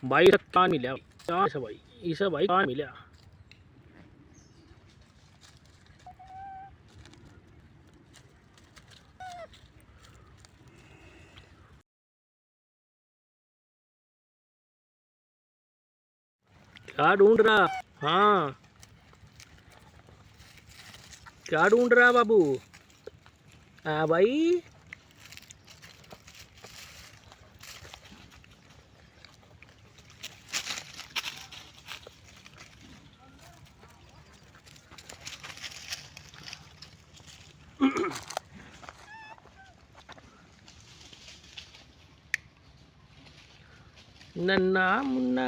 भाई कान मिला भाई इसे भाई कान मिला क्या ढूंढ रहा। हाँ क्या ढूंढ रहा बाबू। हाँ भाई नन्ना मुन्ना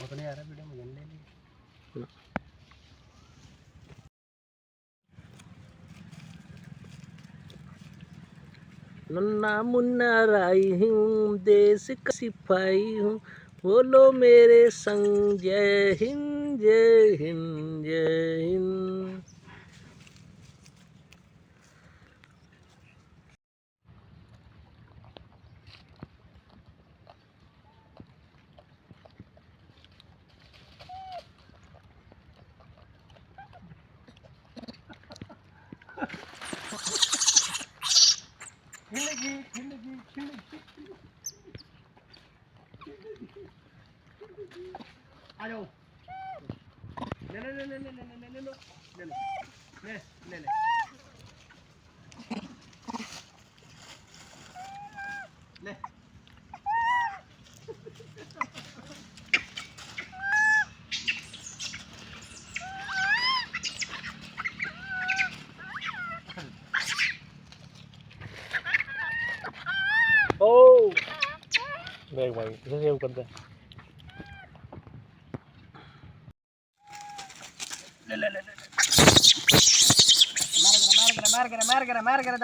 अपने यार वीडियो में ले ली। नन्ना मुन्ना राई हूँ देश का सिपाही हूँ बोलो मेरे संग जय हिंद जय हिंद जय हिंद। आ जाओ ले ले ले ले ले ले ले ले लो ले ले ले ले ले ओ देख भाई इसे सेव कर दे ले ले ले ले मार कर